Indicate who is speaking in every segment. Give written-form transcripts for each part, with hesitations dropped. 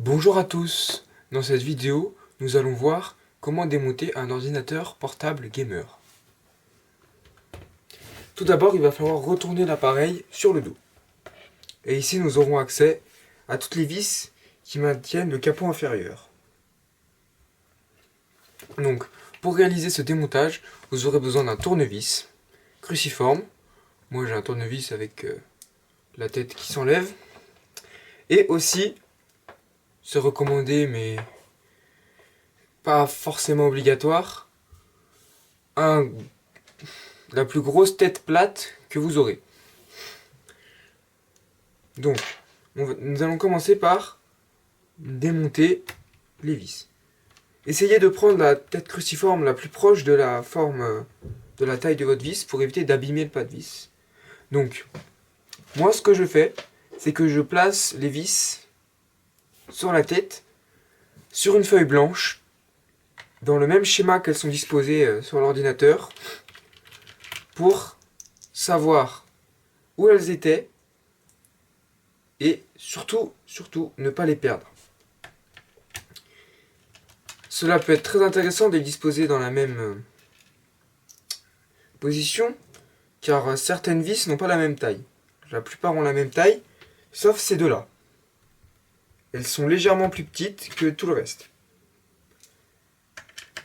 Speaker 1: Bonjour à tous, dans cette vidéo, nous allons voir comment démonter un ordinateur portable gamer. Tout d'abord, il va falloir retourner l'appareil sur le dos. Et ici, nous aurons accès à toutes les vis qui maintiennent le capot inférieur. Donc, pour réaliser ce démontage, vous aurez besoin d'un tournevis cruciforme. Moi, j'ai un tournevis avec la tête qui s'enlève. Et aussi, c'est recommandé, mais pas forcément obligatoire, la plus grosse tête plate que vous aurez. Donc, nous allons commencer par démonter les vis. Essayez de prendre la tête cruciforme la plus proche de la forme de la taille de votre vis pour éviter d'abîmer le pas de vis. Donc, moi ce que je fais, c'est que je place les vis sur la tête, sur une feuille blanche, dans le même schéma qu'elles sont disposées sur l'ordinateur, pour savoir où elles étaient et surtout ne pas les perdre. Cela peut être très intéressant de les disposer dans la même position, car certaines vis n'ont pas la même taille. La plupart ont la même taille, sauf ces deux-là. Elles sont légèrement plus petites que tout le reste.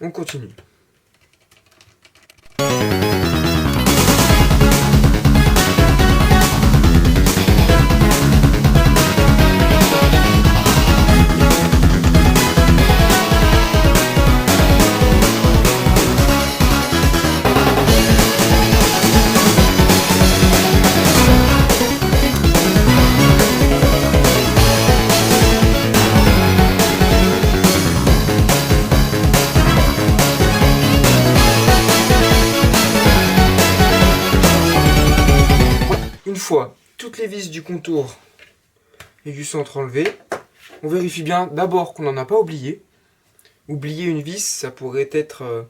Speaker 1: On continue. Une fois toutes les vis du contour et du centre enlevées, on vérifie bien d'abord qu'on n'en a pas oublié. Oublier une vis, ça pourrait être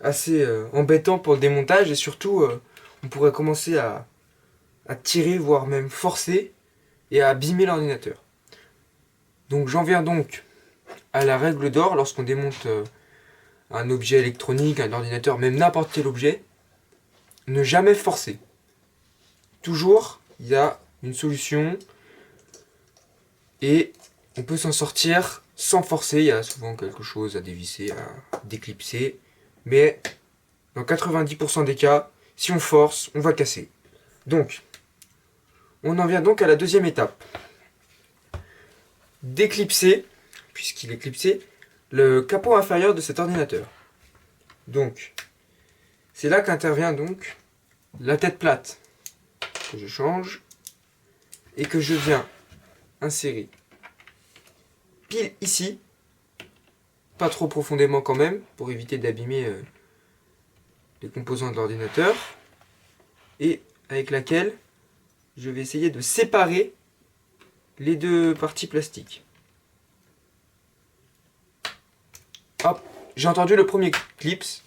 Speaker 1: assez embêtant pour le démontage et surtout on pourrait commencer à tirer, voire même forcer et à abîmer l'ordinateur. Donc j'en viens donc à la règle d'or lorsqu'on démonte un objet électronique, un ordinateur, même n'importe quel objet, ne jamais forcer. Toujours, il y a une solution et on peut s'en sortir sans forcer. Il y a souvent quelque chose à dévisser, à déclipser. Mais dans 90% des cas, si on force, on va casser. Donc, on en vient donc à la deuxième étape. Déclipser, puisqu'il est clipsé, le capot inférieur de cet ordinateur. Donc, c'est là qu'intervient donc la tête plate, que je change et que je viens insérer pile ici, pas trop profondément quand même pour éviter d'abîmer les composants de l'ordinateur, et avec laquelle je vais essayer de séparer les deux parties plastiques. Hop, j'ai entendu le premier clips.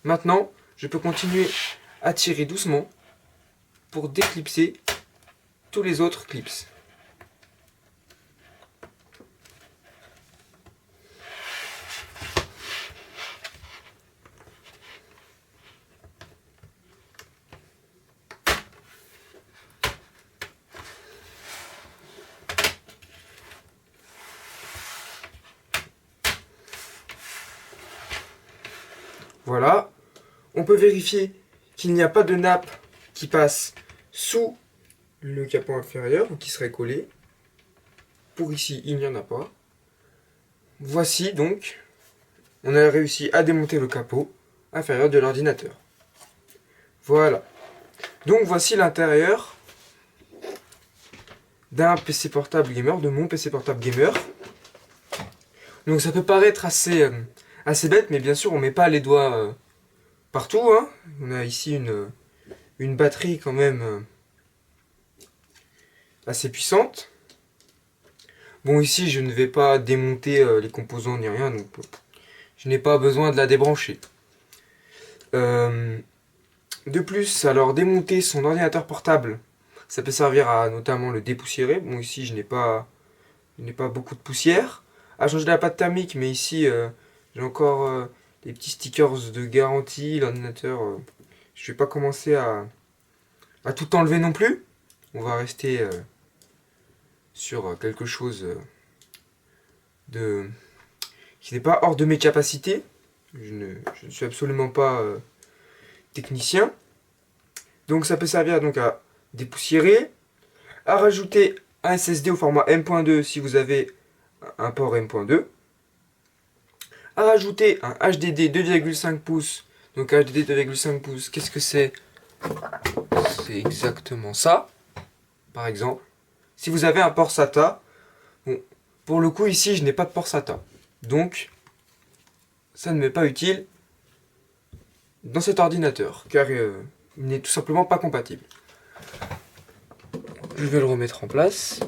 Speaker 1: Maintenant je peux continuer à tirer doucement pour déclipser tous les autres clips. Voilà, on peut vérifier qu'il n'y a pas de nappe qui passe sous le capot inférieur, qui serait collé. Pour ici, il n'y en a pas. Voici donc, on a réussi à démonter le capot inférieur de l'ordinateur. Voilà. Donc voici l'intérieur d'un PC portable gamer, de mon PC portable gamer. Donc ça peut paraître assez bête, mais bien sûr on ne met pas les doigts partout. Hein. On a ici une batterie quand même assez puissante. Bon, ici je ne vais pas démonter les composants ni rien, donc je n'ai pas besoin de la débrancher. De plus, alors démonter son ordinateur portable, ça peut servir à notamment le dépoussiérer. Bon, ici je n'ai pas beaucoup de poussière. à changer la pâte thermique, mais ici j'ai encore des petits stickers de garantie. L'ordinateur, je vais pas commencer à tout enlever non plus. On va rester sur quelque chose qui n'est pas hors de mes capacités. Je ne suis absolument pas technicien. Donc ça peut servir donc à dépoussiérer, à rajouter un SSD au format M.2 si vous avez un port M.2, à rajouter un HDD 2,5 pouces. Donc HDD 2,5 pouces, qu'est-ce que c'est? C'est exactement ça, par exemple. Si vous avez un port SATA, bon, pour le coup ici je n'ai pas de port SATA, donc ça ne m'est pas utile dans cet ordinateur, car il n'est tout simplement pas compatible. Je vais le remettre en place.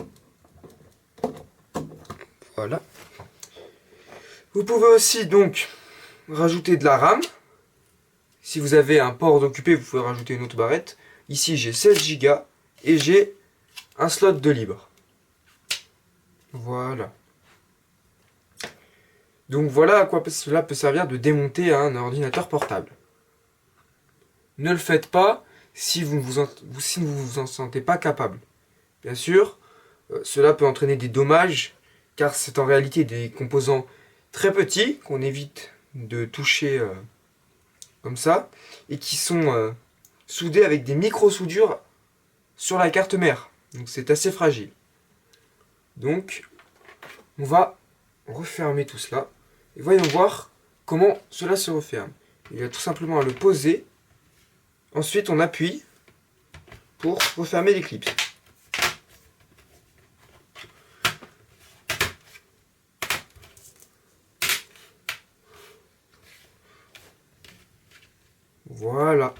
Speaker 1: Voilà. Vous pouvez aussi donc rajouter de la RAM. Si vous avez un port occupé, vous pouvez rajouter une autre barrette. Ici j'ai 16 Go et j'ai un slot de libre. Voilà. Donc voilà à quoi cela peut servir de démonter un ordinateur portable. Ne le faites pas si vous ne vous en sentez pas capable. Bien sûr, cela peut entraîner des dommages, car c'est en réalité des composants très petits qu'on évite de toucher comme ça, et qui sont soudés avec des micro-soudures sur la carte mère. Donc c'est assez fragile. Donc on va refermer tout cela, et voyons voir comment cela se referme. Il y a tout simplement à le poser, ensuite on appuie pour refermer l'éclipse. Voilà.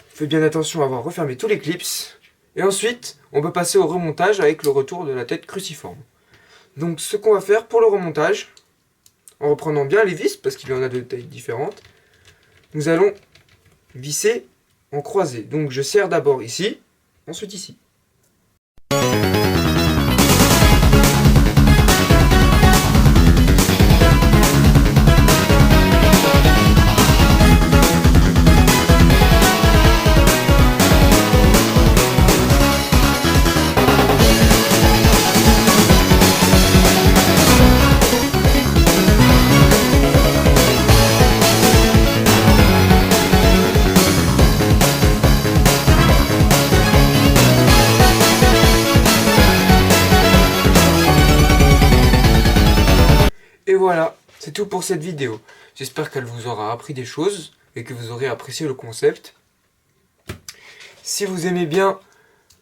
Speaker 1: Faites bien attention à avoir refermé tous les clips. Et ensuite, on peut passer au remontage avec le retour de la tête cruciforme. Donc ce qu'on va faire pour le remontage, en reprenant bien les vis, parce qu'il y en a de tailles différentes, nous allons visser en croisée. Donc je serre d'abord ici, ensuite ici. Et voilà, c'est tout pour cette vidéo. J'espère qu'elle vous aura appris des choses et que vous aurez apprécié le concept. Si vous aimez bien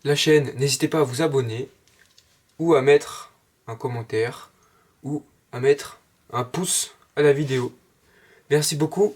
Speaker 1: la chaîne, n'hésitez pas à vous abonner ou à mettre un commentaire ou à mettre un pouce à la vidéo. Merci beaucoup